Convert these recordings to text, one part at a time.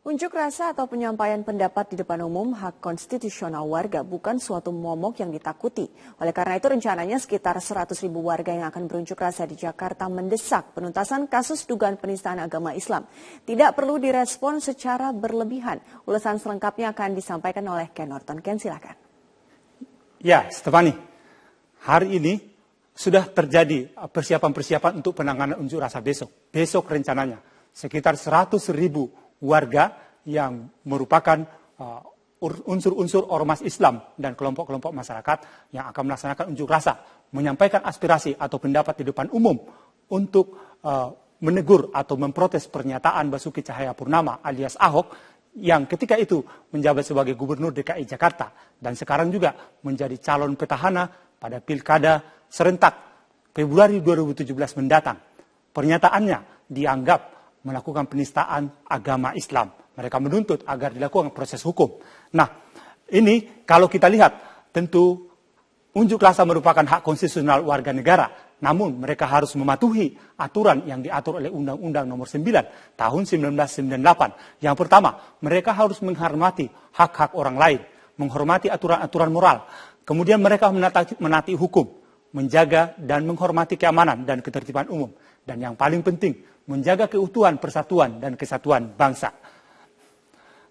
Unjuk rasa atau penyampaian pendapat di depan umum hak konstitusional warga bukan suatu momok yang ditakuti. Oleh karena itu rencananya sekitar 100.000 warga yang akan berunjuk rasa di Jakarta mendesak penuntasan kasus dugaan penistaan agama Islam. Tidak perlu direspon secara berlebihan. Ulasan selengkapnya akan disampaikan oleh Ken Norton. Ken, silakan. Ya, Stefani, hari ini sudah terjadi persiapan-persiapan untuk penanganan unjuk rasa besok. Besok rencananya sekitar 100.000 warga yang merupakan unsur-unsur ormas Islam dan kelompok-kelompok masyarakat yang akan melaksanakan unjuk rasa, menyampaikan aspirasi atau pendapat di depan umum untuk menegur atau memprotes pernyataan Basuki Cahayapurnama alias Ahok yang ketika itu menjabat sebagai Gubernur DKI Jakarta dan sekarang juga menjadi calon petahana pada Pilkada serentak Februari 2017 mendatang. Pernyataannya dianggap melakukan penistaan agama Islam. Mereka menuntut agar dilakukan proses hukum. Nah, ini kalau kita lihat, tentu unjuk rasa merupakan hak konstitusional warga negara. Namun mereka harus mematuhi aturan yang diatur oleh Undang-Undang Nomor 9 tahun 1998. Yang pertama, mereka harus menghormati hak-hak orang lain, menghormati aturan-aturan moral. Kemudian mereka menaati hukum, menjaga dan menghormati keamanan dan ketertiban umum. Dan yang paling penting, menjaga keutuhan, persatuan, dan kesatuan bangsa.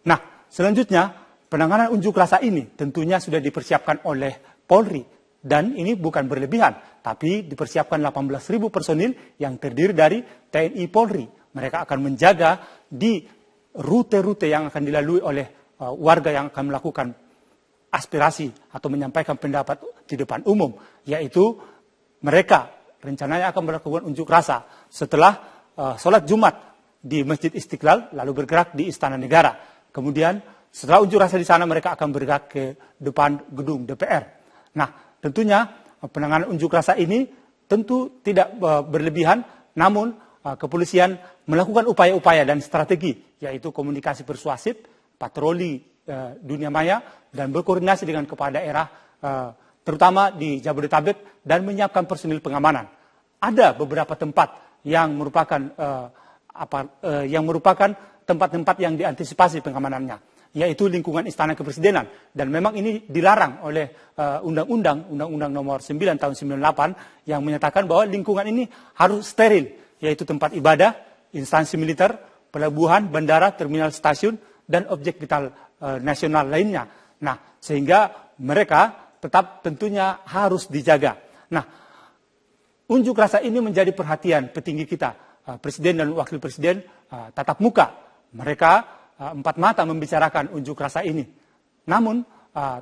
Nah, selanjutnya, penanganan unjuk rasa ini tentunya sudah dipersiapkan oleh Polri. Dan ini bukan berlebihan, tapi dipersiapkan 18.000 personil yang terdiri dari TNI Polri. Mereka akan menjaga di rute-rute yang akan dilalui oleh warga yang akan melakukan aspirasi atau menyampaikan pendapat di depan umum. Yaitu mereka rencananya akan melakukan unjuk rasa setelah sholat Jumat di Masjid Istiqlal, lalu bergerak di Istana Negara. Kemudian setelah unjuk rasa di sana mereka akan bergerak ke depan gedung DPR. Nah, tentunya penanganan unjuk rasa ini tentu tidak berlebihan, namun kepolisian melakukan upaya-upaya dan strategi, yaitu komunikasi persuasif, patroli dunia maya, dan berkoordinasi dengan kepala daerah, terutama di Jabodetabek, dan menyiapkan personil pengamanan. Ada beberapa tempat yang merupakan tempat-tempat yang diantisipasi pengamanannya, yaitu lingkungan Istana Kepresidenan. Dan memang ini dilarang oleh Undang-Undang Nomor 9 tahun 98 yang menyatakan bahwa lingkungan ini harus steril, yaitu tempat ibadah, instansi militer, pelabuhan, bandara, terminal stasiun, dan objek vital nasional lainnya. Nah, sehingga mereka tetap tentunya harus dijaga. Nah, unjuk rasa ini menjadi perhatian petinggi kita, Presiden dan Wakil Presiden tatap muka. Mereka empat mata membicarakan unjuk rasa ini. Namun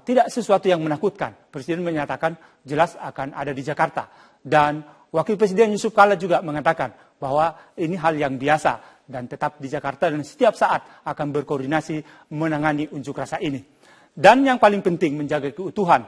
tidak sesuatu yang menakutkan. Presiden menyatakan jelas akan ada di Jakarta. Dan Wakil Presiden Yusuf Kala juga mengatakan bahwa ini hal yang biasa dan tetap di Jakarta dan setiap saat akan berkoordinasi menangani unjuk rasa ini. Dan yang paling penting menjaga keutuhan,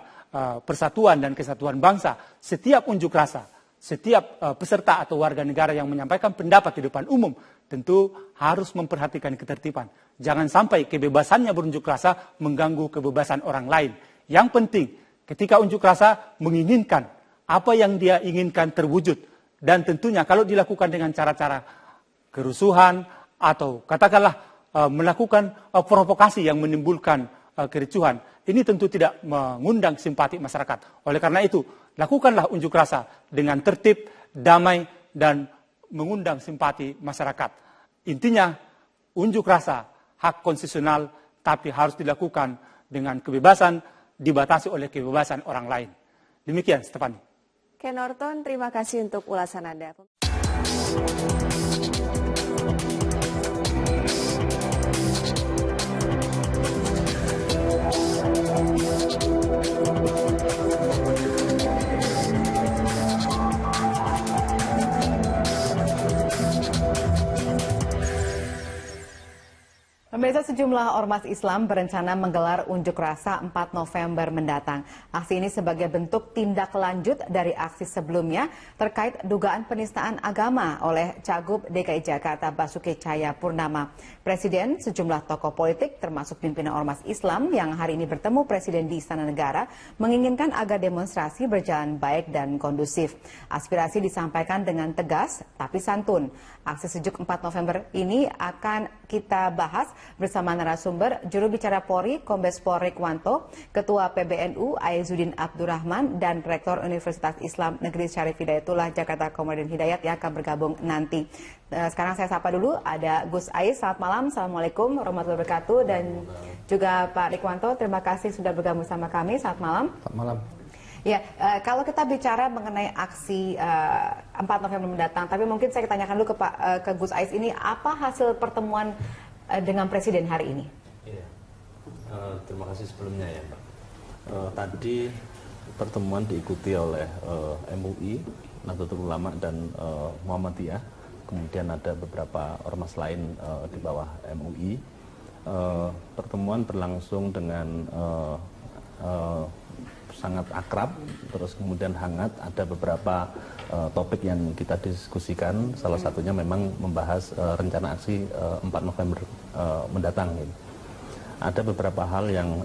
persatuan dan kesatuan bangsa. Setiap unjuk rasa, setiap peserta atau warga negara yang menyampaikan pendapat di depan umum tentu harus memperhatikan ketertiban. Jangan sampai kebebasannya berunjuk rasa mengganggu kebebasan orang lain. Yang penting ketika unjuk rasa menginginkan apa yang dia inginkan terwujud. Dan tentunya kalau dilakukan dengan cara-cara kerusuhan atau katakanlah melakukan provokasi yang menimbulkan kericuhan, ini tentu tidak mengundang simpati masyarakat. Oleh karena itu, lakukanlah unjuk rasa dengan tertib, damai, dan mengundang simpati masyarakat. Intinya, unjuk rasa hak konstitusional, tapi harus dilakukan dengan kebebasan, dibatasi oleh kebebasan orang lain. Demikian, Stefani. Ken Norton, terima kasih untuk ulasan Anda. Pemirsa, sejumlah ormas Islam berencana menggelar unjuk rasa 4 November mendatang. Aksi ini sebagai bentuk tindak lanjut dari aksi sebelumnya terkait dugaan penistaan agama oleh Cagup DKI Jakarta Basuki Cahayapurnama. Presiden, sejumlah tokoh politik termasuk pimpinan ormas Islam yang hari ini bertemu Presiden di Istana Negara menginginkan agar demonstrasi berjalan baik dan kondusif. Aspirasi disampaikan dengan tegas tapi santun. Aksi sejuk 4 November ini akan kita bahas bersama narasumber juru bicara Polri, Kombes Pol Rikwanto, Ketua PBNU Aizuddin Abdurrahman, dan Rektor Universitas Islam Negeri Syarif Hidayatullah Jakarta Komarudin Hidayat yang akan bergabung nanti. Sekarang saya sapa dulu, ada Gus Ais. Selamat malam, Assalamualaikum warahmatullahi wabarakatuh, dan juga Pak Rikwanto, terima kasih sudah bergabung sama kami. Selamat malam. Selamat malam. Ya, kalau kita bicara mengenai aksi 4 November mendatang, tapi mungkin saya tanyakan dulu ke Gus Ais ini, apa hasil pertemuan dengan Presiden hari ini? Iya, terima kasih sebelumnya ya Pak. Tadi pertemuan diikuti oleh MUI, Nahdlatul Ulama, dan Muhammadiyah. Kemudian ada beberapa ormas lain di bawah MUI. Pertemuan berlangsung dengan sangat akrab, terus kemudian hangat. Ada beberapa topik yang kita diskusikan, salah satunya memang membahas rencana aksi 4 November mendatang. Ada beberapa hal yang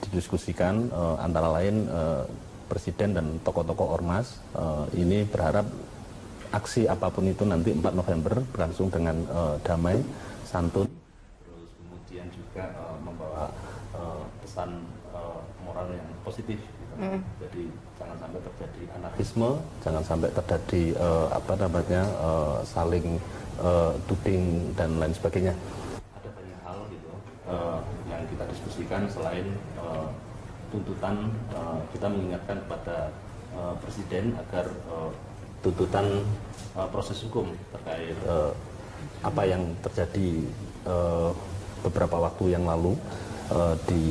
didiskusikan, antara lain Presiden dan tokoh-tokoh ormas ini berharap aksi apapun itu nanti 4 November berlangsung dengan damai, santun, terus kemudian juga membawa pesan moral yang positif. Jadi jangan sampai terjadi anarkisme, jangan sampai terjadi saling tuding dan lain sebagainya. Ada banyak hal gitu yang kita diskusikan. Selain tuntutan, kita mengingatkan kepada Presiden agar tuntutan proses hukum terkait apa yang terjadi beberapa waktu yang lalu di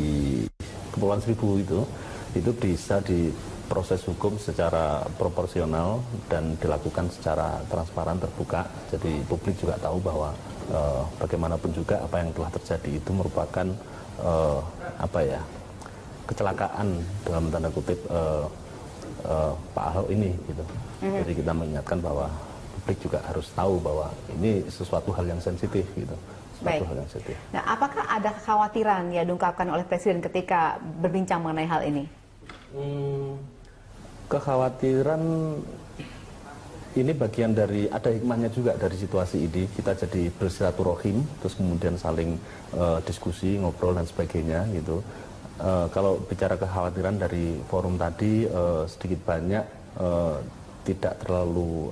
Kepulauan Seribu itu bisa diproses hukum secara proporsional dan dilakukan secara transparan, terbuka. Jadi publik juga tahu bahwa bagaimanapun juga apa yang telah terjadi itu merupakan kecelakaan dalam tanda kutip Pak Ahok ini gitu. Jadi kita mengingatkan bahwa publik juga harus tahu bahwa ini sesuatu hal yang sensitif gitu. Baik. Nah, apakah ada kekhawatiran yang diungkapkan oleh Presiden ketika berbincang mengenai hal ini? Kekhawatiran ini bagian dari, ada hikmahnya juga dari situasi ini. Kita jadi bersilaturahim, terus kemudian saling diskusi, ngobrol dan sebagainya gitu. Kalau bicara kekhawatiran dari forum tadi, sedikit banyak tidak terlalu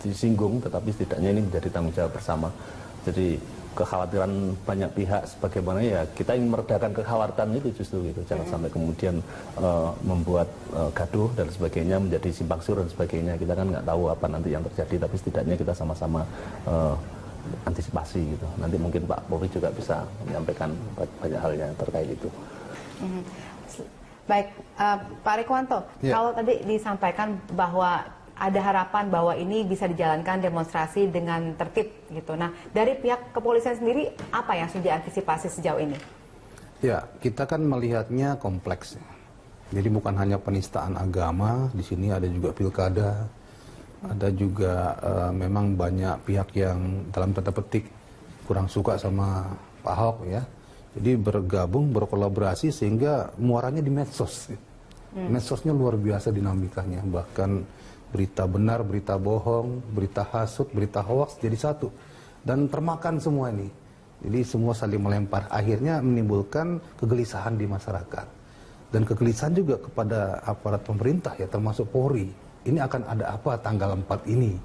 disinggung, tetapi setidaknya ini menjadi tanggung jawab bersama. Jadi kekhawatiran banyak pihak sebagaimana ya kita ingin meredakan kekhawatiran itu justru gitu. Jangan sampai kemudian membuat gaduh dan sebagainya, menjadi simpang siur dan sebagainya. Kita kan nggak tahu apa nanti yang terjadi, tapi setidaknya kita sama-sama antisipasi gitu. Nanti mungkin Pak Polri juga bisa menyampaikan banyak hal yang terkait itu. Baik, Pak Rikwanto, kalau tadi disampaikan bahwa ada harapan bahwa ini bisa dijalankan demonstrasi dengan tertib gitu. Nah, dari pihak kepolisian sendiri apa yang sudah diantisipasi sejauh ini? Ya, kita kan melihatnya kompleks. Jadi bukan hanya penistaan agama, di sini ada juga pilkada, ada juga memang banyak pihak yang dalam tanda petik kurang suka sama Pak Ahok ya. Jadi bergabung, berkolaborasi sehingga muaranya di medsos. Medsosnya luar biasa dinamikanya, bahkan berita benar, berita bohong, berita hasut, berita hoaks jadi satu. Dan termakan semua ini. Jadi semua saling melempar. Akhirnya menimbulkan kegelisahan di masyarakat. Dan kegelisahan juga kepada aparat pemerintah ya, termasuk Polri. Ini akan ada apa tanggal 4 ini.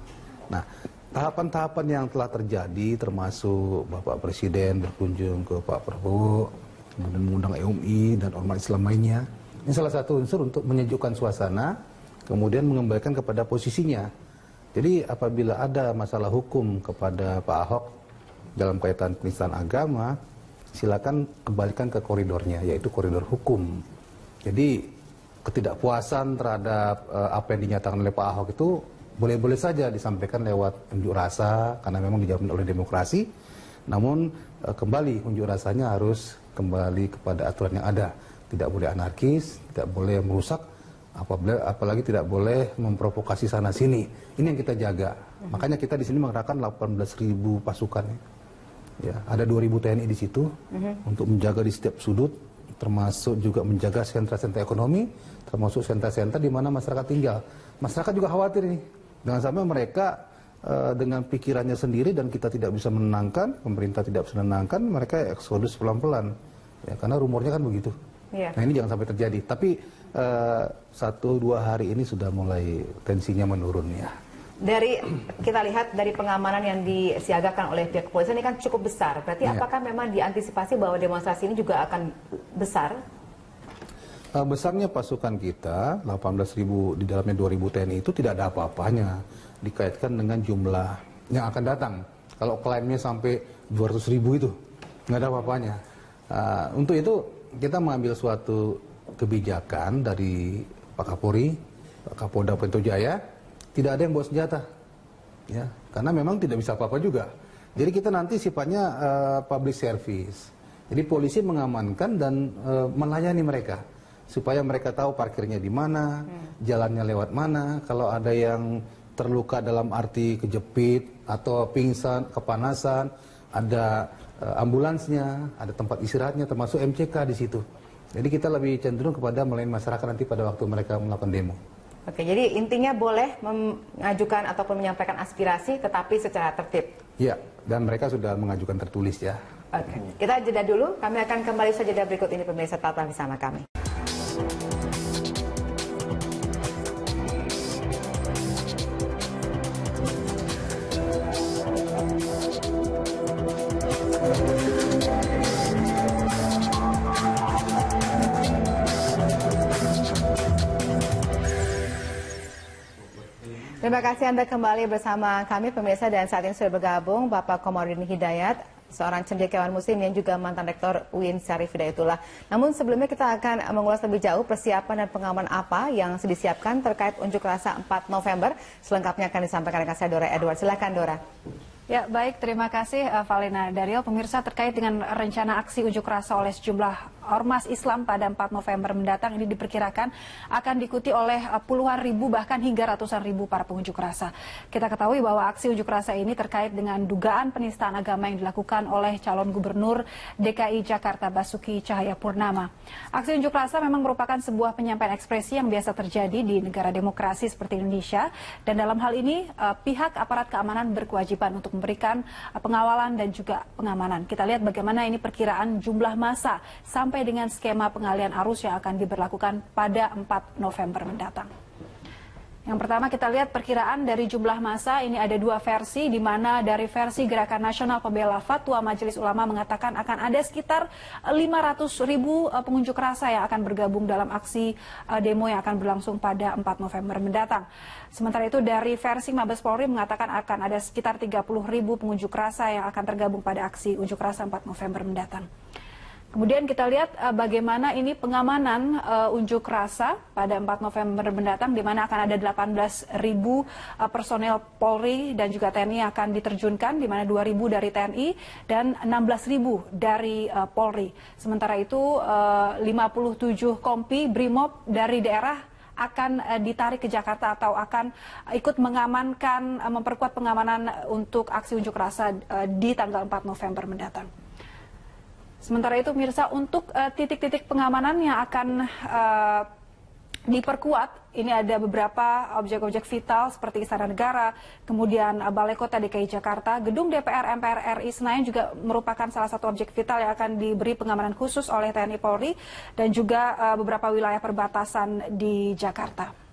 Nah, tahapan-tahapan yang telah terjadi termasuk Bapak Presiden berkunjung ke Pak Prabowo, kemudian mengundang MUI dan ormas Islam lainnya. Ini salah satu unsur untuk menyejukkan suasana, kemudian mengembalikan kepada posisinya. Jadi apabila ada masalah hukum kepada Pak Ahok dalam kaitan penistaan agama, silakan kembalikan ke koridornya, yaitu koridor hukum. Jadi ketidakpuasan terhadap apa yang dinyatakan oleh Pak Ahok itu boleh-boleh saja disampaikan lewat unjuk rasa, karena memang dijamin oleh demokrasi. Namun kembali unjuk rasanya harus kembali kepada aturan yang ada. Tidak boleh anarkis, tidak boleh merusak, apalagi tidak boleh memprovokasi sana sini. Ini yang kita jaga. Makanya kita di sini mengerahkan 18.000 pasukan. Ya, ada 2.000 TNI di situ untuk menjaga di setiap sudut, termasuk juga menjaga sentra-sentra ekonomi, termasuk sentra-sentra di mana masyarakat tinggal. Masyarakat juga khawatir nih, jangan sampai mereka dengan pikirannya sendiri dan kita tidak bisa menenangkan, pemerintah tidak bisa menenangkan, mereka eksodus pelan-pelan. Ya, karena rumornya kan begitu. Nah ini jangan sampai terjadi. Tapi 1-2 hari ini sudah mulai tensinya menurun ya. Dari kita lihat dari pengamanan yang disiagakan oleh pihak kepolisian ini kan cukup besar. Berarti apakah memang diantisipasi bahwa demonstrasi ini juga akan besar? Besarnya pasukan kita 18.000 di dalamnya 2.000 TNI itu tidak ada apa-apanya dikaitkan dengan jumlah yang akan datang. Kalau klaimnya sampai 200.000 itu nggak ada apa-apanya. Untuk itu kita mengambil suatu kebijakan dari Pak Kapolri, Pak Kapolda Metro Jaya, tidak ada yang bawa senjata, ya, karena memang tidak bisa apa-apa juga. Jadi kita nanti sifatnya public service. Jadi polisi mengamankan dan melayani mereka supaya mereka tahu parkirnya di mana, jalannya lewat mana. Kalau ada yang terluka dalam arti kejepit atau pingsan, kepanasan, ada ambulansnya, ada tempat istirahatnya, termasuk MCK di situ. Jadi kita lebih cenderung kepada melayani masyarakat nanti pada waktu mereka melakukan demo. Oke, jadi intinya boleh mengajukan ataupun menyampaikan aspirasi, tetapi secara tertib. Ya, dan mereka sudah mengajukan tertulis ya. Oke, kita jeda dulu. Kami akan kembali saja jeda berikut ini, pemirsa, tetaplah bersama kami. Terima kasih Anda kembali bersama kami, pemirsa, dan saat ini sudah bergabung Bapak Komarudin Hidayat, seorang cendekiawan muslim yang juga mantan rektor UIN Syarif Hidayatullah. Namun sebelumnya kita akan mengulas lebih jauh persiapan dan pengamanan apa yang disiapkan terkait unjuk rasa 4 November. Selengkapnya akan disampaikan dengan saya Dora Edward. Silakan Dora. Ya, baik, terima kasih Valena. Dario, pemirsa, terkait dengan rencana aksi unjuk rasa oleh sejumlah ormas Islam pada 4 November mendatang ini diperkirakan akan diikuti oleh puluhan ribu bahkan hingga ratusan ribu para pengunjuk rasa. Kita ketahui bahwa aksi unjuk rasa ini terkait dengan dugaan penistaan agama yang dilakukan oleh calon gubernur DKI Jakarta Basuki Cahayapurnama. Aksi unjuk rasa memang merupakan sebuah penyampaian ekspresi yang biasa terjadi di negara demokrasi seperti Indonesia, dan dalam hal ini pihak aparat keamanan berkewajiban untuk memberikan pengawalan dan juga pengamanan. Kita lihat bagaimana ini perkiraan jumlah massa sampai dengan skema pengalian arus yang akan diberlakukan pada 4 November mendatang. Yang pertama kita lihat perkiraan dari jumlah massa, ini ada dua versi, di mana dari versi Gerakan Nasional Pembela Fatwa Majelis Ulama mengatakan akan ada sekitar 500.000 pengunjuk rasa yang akan bergabung dalam aksi demo yang akan berlangsung pada 4 November mendatang. Sementara itu dari versi Mabes Polri mengatakan akan ada sekitar 30.000 pengunjuk rasa yang akan tergabung pada aksi unjuk rasa 4 November mendatang. Kemudian kita lihat bagaimana ini pengamanan unjuk rasa pada 4 November mendatang, di mana akan ada 18.000 personel Polri dan juga TNI yang akan diterjunkan, di mana 2.000 dari TNI dan 16.000 dari Polri. Sementara itu 57 kompi Brimob dari daerah akan ditarik ke Jakarta atau akan ikut mengamankan, memperkuat pengamanan untuk aksi unjuk rasa di tanggal 4 November mendatang. Sementara itu, pemirsa, untuk titik-titik pengamanan yang akan diperkuat, ini ada beberapa objek-objek vital seperti Istana Negara, kemudian Balai Kota DKI Jakarta, Gedung DPR MPR RI Senayan juga merupakan salah satu objek vital yang akan diberi pengamanan khusus oleh TNI Polri, dan juga beberapa wilayah perbatasan di Jakarta.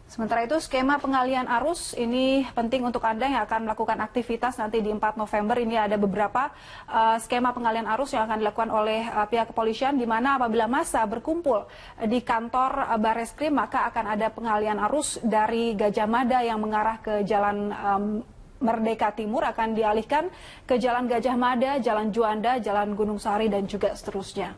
Sementara itu skema pengalian arus ini penting untuk Anda yang akan melakukan aktivitas nanti di 4 November. Ini ada beberapa skema pengalian arus yang akan dilakukan oleh pihak kepolisian, di mana apabila massa berkumpul di kantor Bareskrim maka akan ada pengalian arus dari Gajah Mada yang mengarah ke Jalan Merdeka Timur akan dialihkan ke Jalan Gajah Mada, Jalan Juanda, Jalan Gunung Sari, dan juga seterusnya.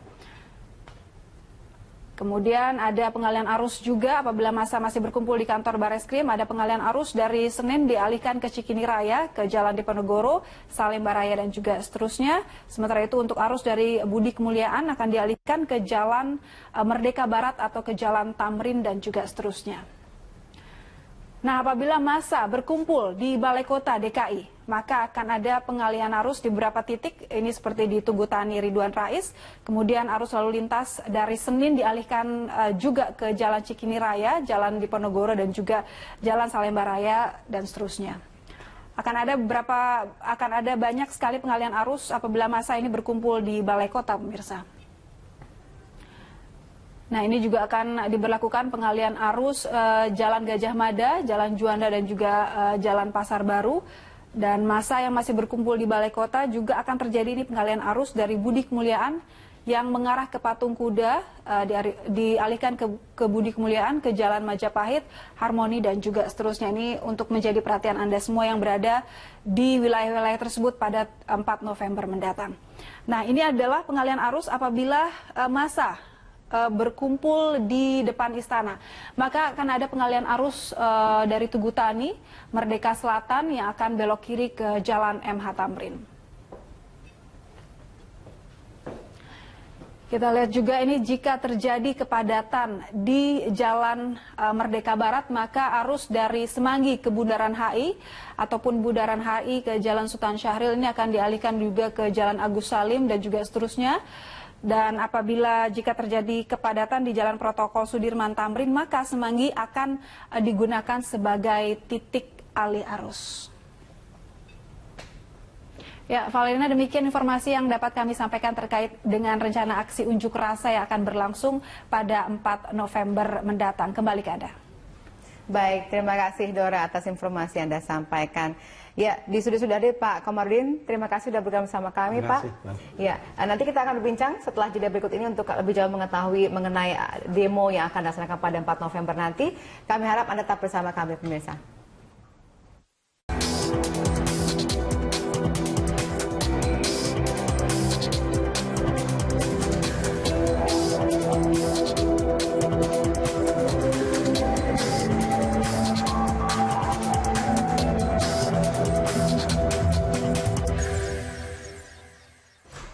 Kemudian ada pengalian arus juga apabila massa masih berkumpul di kantor Bareskrim, ada pengalian arus dari Senen dialihkan ke Cikini Raya, ke Jalan Diponegoro, Salemba Raya, dan juga seterusnya. Sementara itu untuk arus dari Budi Kemuliaan akan dialihkan ke Jalan Merdeka Barat atau ke Jalan Tamrin, dan juga seterusnya. Nah, apabila massa berkumpul di Balai Kota DKI, maka akan ada pengalihan arus di beberapa titik, ini seperti di Tugu Tani Ridwan Rais, kemudian arus lalu lintas dari Senin dialihkan juga ke Jalan Cikini Raya, Jalan Diponegoro, dan juga Jalan Salemba Raya, dan seterusnya. akan ada banyak sekali pengalihan arus apabila massa ini berkumpul di Balai Kota, pemirsa. Nah, ini juga akan diberlakukan pengalihan arus Jalan Gajah Mada, Jalan Juanda dan juga Jalan Pasar Baru. Dan massa yang masih berkumpul di Balai Kota juga akan terjadi ini pengalihan arus dari Budi Kemuliaan yang mengarah ke Patung Kuda, dialihkan ke Budi Kemuliaan, ke Jalan Majapahit, Harmoni dan juga seterusnya. Ini untuk menjadi perhatian Anda semua yang berada di wilayah-wilayah tersebut pada 4 November mendatang. Nah, ini adalah pengalihan arus apabila massa berkumpul di depan istana, maka akan ada pengalihan arus dari Tugu Tani, Merdeka Selatan yang akan belok kiri ke Jalan MH Tamrin. Kita lihat juga ini jika terjadi kepadatan di Jalan Merdeka Barat, maka arus dari Semanggi ke Bundaran HI ataupun Bundaran HI ke Jalan Sultan Syahrir ini akan dialihkan juga ke Jalan Agus Salim dan juga seterusnya. Dan apabila jika terjadi kepadatan di Jalan Protokol Sudirman Tamrin, maka Semanggi akan digunakan sebagai titik alih arus. Ya, Valina, demikian informasi yang dapat kami sampaikan terkait dengan rencana aksi unjuk rasa yang akan berlangsung pada 4 November mendatang. Kembali ke Anda. Baik, terima kasih Dora atas informasi yang Anda sampaikan. Ya, di studio sudah ada Pak Komarudin. Terima kasih sudah bergabung sama kami, Pak. Ya, nanti kita akan berbincang setelah jeda berikut ini untuk lebih jauh mengetahui mengenai demo yang akan dilaksanakan pada 4 November nanti. Kami harap Anda tetap bersama kami, pemirsa.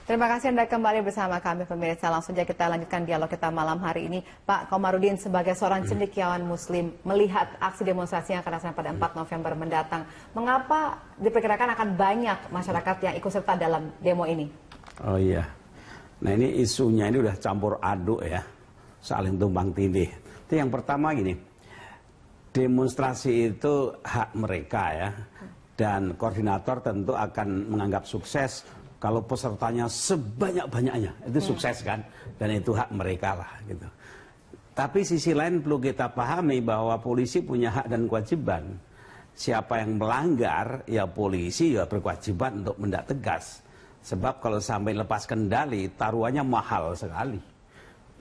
Terima kasih Anda kembali bersama kami pemirsa. Langsung saja kita lanjutkan dialog kita malam hari ini. Pak Komarudin, sebagai seorang cendekiawan muslim, melihat aksi demonstrasi yang akan dilaksanakan pada 4 November mendatang, mengapa diperkirakan akan banyak masyarakat yang ikut serta dalam demo ini? Oh iya, nah ini isunya ini udah campur aduk ya, saling tumpang tindih. Itu yang pertama gini, demonstrasi itu hak mereka ya, dan koordinator tentu akan menganggap sukses kalau pesertanya sebanyak-banyaknya, itu sukses kan, dan itu hak mereka lah gitu. Tapi sisi lain perlu kita pahami bahwa polisi punya hak dan kewajiban. Siapa yang melanggar, ya polisi ya berkewajiban untuk menindak tegas. Sebab kalau sampai lepas kendali, taruhannya mahal sekali.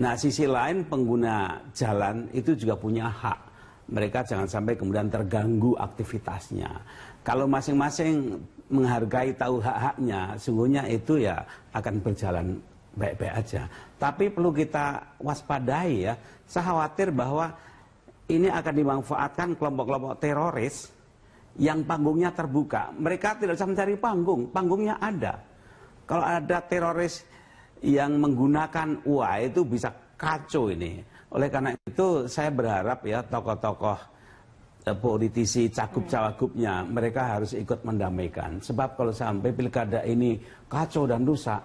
Nah, sisi lain pengguna jalan itu juga punya hak. Mereka jangan sampai kemudian terganggu aktivitasnya. Kalau masing-masing menghargai tahu hak-haknya, sungguhnya itu ya akan berjalan baik-baik aja. Tapi perlu kita waspadai ya, saya khawatir bahwa ini akan dimanfaatkan kelompok-kelompok teroris yang panggungnya terbuka. Mereka tidak bisa mencari panggung, panggungnya ada. Kalau ada teroris yang menggunakan itu bisa kacau ini. Oleh karena itu saya berharap ya tokoh-tokoh politisi, cagup-cawagupnya, mereka harus ikut mendamaikan. Sebab kalau sampai pilkada ini kacau dan rusak,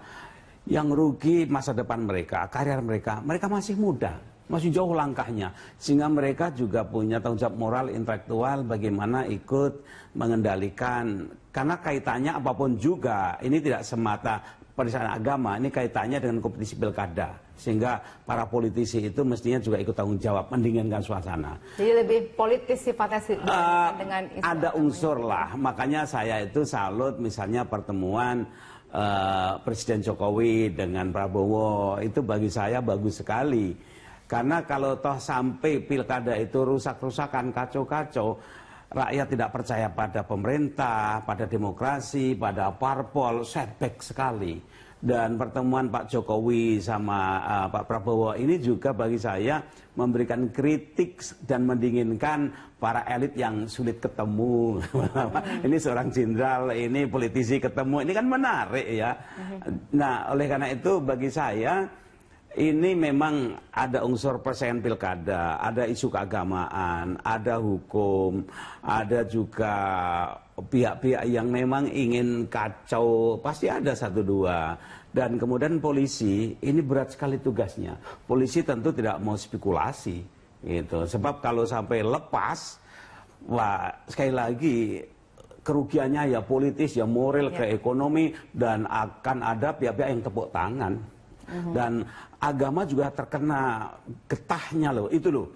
yang rugi masa depan mereka, karir mereka, mereka masih muda, masih jauh langkahnya. Sehingga mereka juga punya tanggung jawab moral, intelektual, bagaimana ikut mengendalikan. Karena kaitannya apapun juga, ini tidak semata penistaan agama, ini kaitannya dengan kompetisi pilkada. Sehingga para politisi itu mestinya juga ikut tanggung jawab, mendinginkan suasana. Jadi lebih politis sifatnya dengan isu ada unsur lah, makanya saya itu salut misalnya pertemuan Presiden Jokowi dengan Prabowo, itu bagi saya bagus sekali. Karena kalau toh sampai pilkada itu rusak-rusakan, kacau-kacau, rakyat tidak percaya pada pemerintah, pada demokrasi, pada parpol, setback sekali. Dan pertemuan Pak Jokowi sama Pak Prabowo ini juga bagi saya memberikan kritik dan mendinginkan para elit yang sulit ketemu. Ini seorang jenderal, ini politisi ketemu, ini kan menarik ya. Nah, oleh karena itu bagi saya ini memang ada unsur persaingan pilkada, ada isu keagamaan, ada hukum, ada juga pihak-pihak yang memang ingin kacau, pasti ada satu dua. Dan kemudian polisi, ini berat sekali tugasnya. Polisi tentu tidak mau spekulasi, gitu. Sebab kalau sampai lepas, wah sekali lagi kerugiannya ya politis, ya moral, ke ekonomi, dan akan ada pihak-pihak yang tepuk tangan. Dan agama juga terkena getahnya loh, itu loh.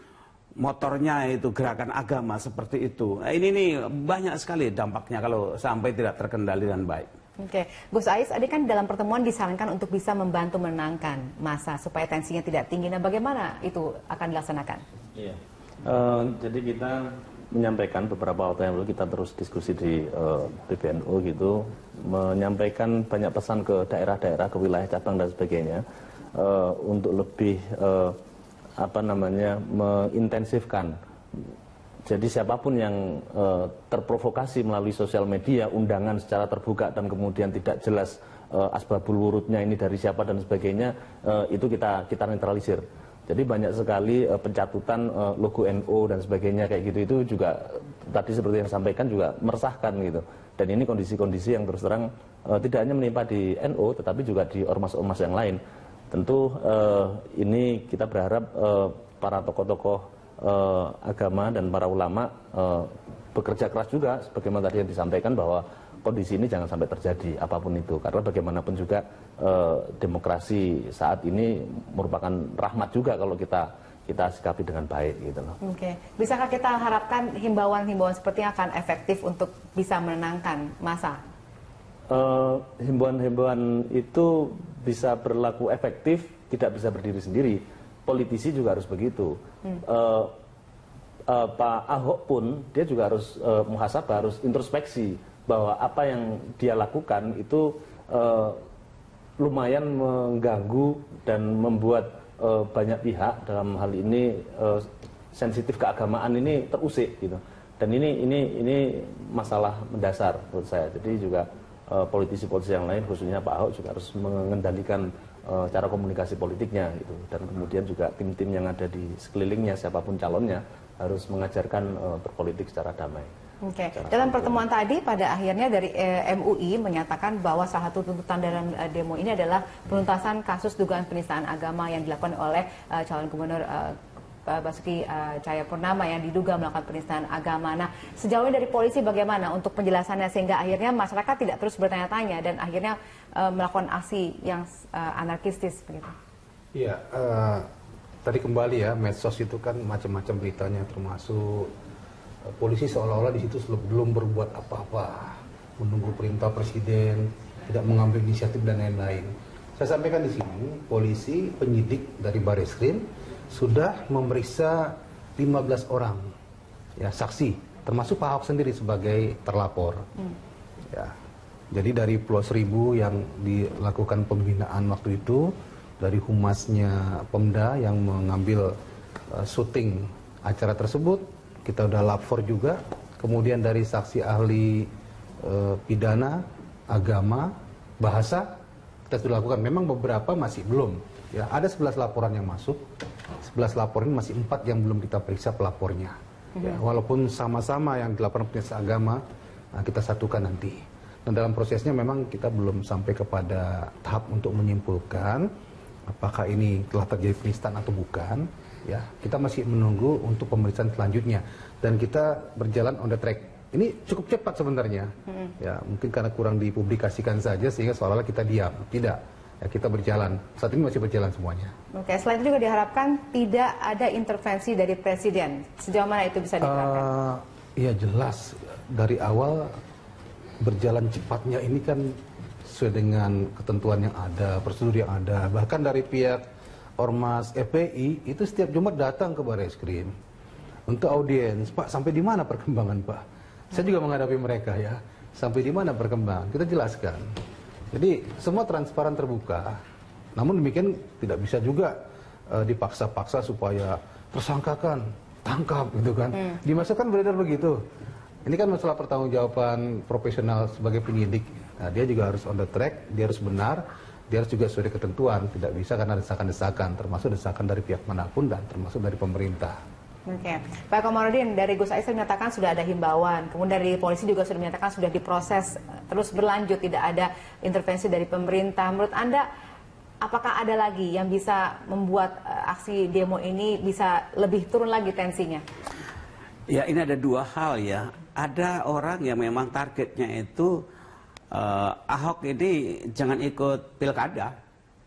Motornya itu gerakan agama seperti itu. Nah, ini nih banyak sekali dampaknya kalau sampai tidak terkendali dengan baik. Oke, Gus Ais, tadi kan dalam pertemuan disarankan untuk bisa membantu menenangkan massa supaya tensinya tidak tinggi. Nah, bagaimana itu akan dilaksanakan? Iya, jadi kita menyampaikan beberapa waktu yang lalu, kita terus diskusi di PBNU gitu, menyampaikan banyak pesan ke daerah-daerah, ke wilayah cabang dan sebagainya, untuk lebih mengintensifkan. Jadi siapapun yang terprovokasi melalui sosial media, undangan secara terbuka dan kemudian tidak jelas asbabul wurudnya ini dari siapa dan sebagainya, itu kita netralisir. Jadi banyak sekali pencatutan logo NU dan sebagainya kayak gitu, itu juga tadi seperti yang disampaikan juga meresahkan gitu. Dan ini kondisi-kondisi yang terus terang tidak hanya menimpa di NU tetapi juga di ormas-ormas yang lain. Tentu ini kita berharap para tokoh-tokoh agama dan para ulama bekerja keras juga, sebagaimana tadi yang disampaikan bahwa kondisi ini jangan sampai terjadi apapun itu, karena bagaimanapun juga demokrasi saat ini merupakan rahmat juga kalau kita sikapi dengan baik gitu loh. Oke, bisakah kita harapkan himbauan-himbauan seperti akan efektif untuk bisa menenangkan massa? Himbauan-himbauan itu bisa berlaku efektif, tidak bisa berdiri sendiri. Politisi juga harus begitu. Pak Ahok pun dia juga harus muhasabah, harus introspeksi bahwa apa yang dia lakukan itu lumayan mengganggu dan membuat banyak pihak, dalam hal ini sensitif keagamaan ini terusik gitu. Dan ini masalah mendasar menurut saya. Jadi juga politisi-politisi yang lain, khususnya Pak Ahok, juga harus mengendalikan cara komunikasi politiknya gitu. Dan kemudian juga tim-tim yang ada di sekelilingnya, siapapun calonnya, harus mengajarkan berpolitik secara damai. Oke. Dalam pertemuan tadi pada akhirnya dari MUI menyatakan bahwa salah satu tuntutan dalam demo ini adalah penuntasan kasus dugaan penistaan agama yang dilakukan oleh calon gubernur Basuki Cahayapurnama yang diduga melakukan penistaan agama. Nah, sejauh ini dari polisi bagaimana untuk penjelasannya sehingga akhirnya masyarakat tidak terus bertanya-tanya dan akhirnya melakukan aksi yang anarkistis begitu? Iya, tadi kembali ya, medsos itu kan macam-macam beritanya, termasuk polisi seolah-olah di situ belum berbuat apa-apa, menunggu perintah presiden, tidak mengambil inisiatif dan lain-lain. Saya sampaikan di sini, polisi penyidik dari Bareskrim sudah memeriksa 15 orang ya saksi, termasuk Pak Ahok sendiri sebagai terlapor. Ya. Jadi dari Pulau Seribu yang dilakukan pembinaan waktu itu, dari humasnya Pemda yang mengambil syuting acara tersebut, kita udah lapor juga. Kemudian dari saksi ahli pidana, agama, bahasa, kita sudah lakukan. Memang beberapa masih belum. Ya, ada 11 laporan yang masuk. 11 laporan masih 4 yang belum kita periksa pelapornya. Ya, walaupun sama-sama yang dilaporkan penyidik agama, kita satukan nanti. Dan dalam prosesnya memang kita belum sampai kepada tahap untuk menyimpulkan apakah ini telah terjadi penistaan atau bukan. Ya, kita masih menunggu untuk pemeriksaan selanjutnya dan kita berjalan on the track. Ini cukup cepat sebenarnya. Ya, mungkin karena kurang dipublikasikan saja sehingga seolah-olah kita diam. Tidak. Ya, kita berjalan. Saat ini masih berjalan semuanya. Oke, selain itu juga diharapkan tidak ada intervensi dari presiden. Sejauh mana itu bisa diterapkan? Iya, jelas dari awal berjalan cepatnya ini kan sesuai dengan ketentuan yang ada, prosedur yang ada. Bahkan dari pihak Ormas FPI itu setiap Jumat datang ke Bareskrim untuk audiens. Pak, sampai di mana perkembangan, Pak? Saya juga menghadapi mereka ya. Sampai di mana perkembangan? Kita jelaskan. Jadi semua transparan, terbuka. Namun demikian tidak bisa juga dipaksa-paksa supaya tersangkakan, tangkap gitu kan. Di masa kan beredar begitu. Ini kan masalah pertanggungjawaban profesional sebagai penyidik. Nah, dia juga harus on the track, dia harus benar. Dia harus juga sesuai ketentuan, tidak bisa karena desakan-desakan, termasuk desakan dari pihak manapun dan termasuk dari pemerintah. Oke, Pak Komarudin, dari Gus Ais menyatakan sudah ada himbauan, kemudian dari polisi juga sudah menyatakan sudah diproses terus berlanjut, tidak ada intervensi dari pemerintah. Menurut Anda, apakah ada lagi yang bisa membuat aksi demo ini bisa lebih turun lagi tensinya? Ya, ini ada dua hal ya. ada orang yang memang targetnya itu Ahok ini jangan ikut pilkada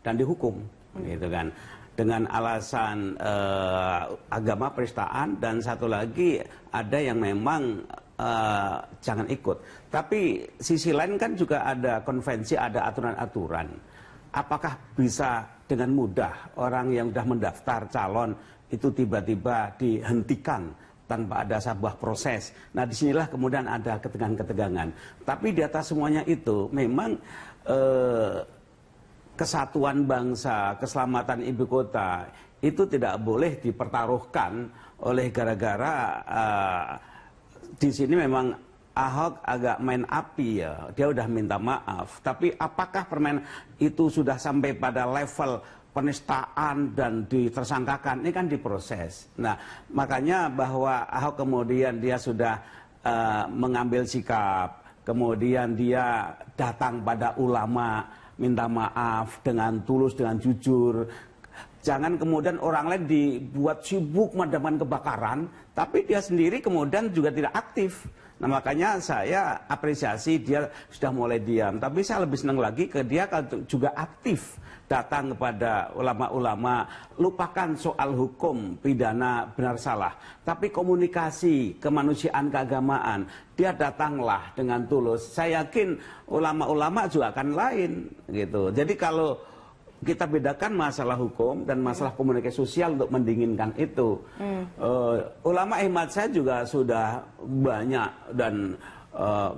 dan dihukum, gitu kan, dengan alasan agama, penistaan, dan satu lagi ada yang memang jangan ikut. Tapi sisi lain kan juga ada konvensi, ada aturan-aturan. Apakah bisa dengan mudah orang yang sudah mendaftar calon itu tiba-tiba dihentikan tanpa ada sebuah proses? Nah, disinilah kemudian ada ketegangan-ketegangan. Tapi di atas semuanya itu memang kesatuan bangsa, keselamatan ibu kota itu tidak boleh dipertaruhkan oleh gara-gara di sini memang Ahok agak main api ya, dia udah minta maaf. Tapi apakah permainan itu sudah sampai pada level penistaan dan ditersangkakan? Ini kan diproses. Nah, makanya bahwa Ahok kemudian dia sudah mengambil sikap, kemudian dia datang pada ulama, minta maaf dengan tulus, dengan jujur. Jangan kemudian orang lain dibuat sibuk memadamkan kebakaran, tapi dia sendiri kemudian juga tidak aktif. Nah, makanya saya apresiasi dia sudah mulai diam. Tapi saya lebih senang lagi ke dia juga aktif datang kepada ulama-ulama. Lupakan soal hukum, pidana, benar salah. Tapi komunikasi, kemanusiaan, keagamaan. Dia datanglah dengan tulus. Saya yakin ulama-ulama juga akan lain, gitu. Jadi kalau kita bedakan masalah hukum dan masalah komunikasi sosial untuk mendinginkan itu. Ulama hemat saya juga sudah banyak dan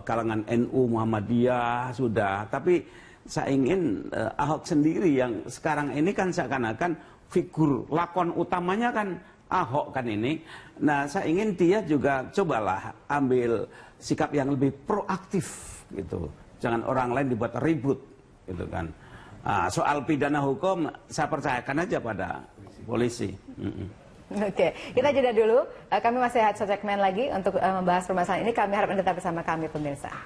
kalangan NU, Muhammadiyah sudah. Tapi saya ingin Ahok sendiri yang sekarang ini kan seakan-akan figur lakon utamanya kan Ahok kan ini. Nah, saya ingin dia juga cobalah ambil sikap yang lebih proaktif gitu. Jangan orang lain dibuat ribut gitu kan. Nah, soal pidana hukum saya percayakan aja pada polisi. Oke, kita jeda dulu. Kami masih ada segmen lagi untuk membahas permasalahan ini. Kami harap Anda tetap bersama kami pemirsa.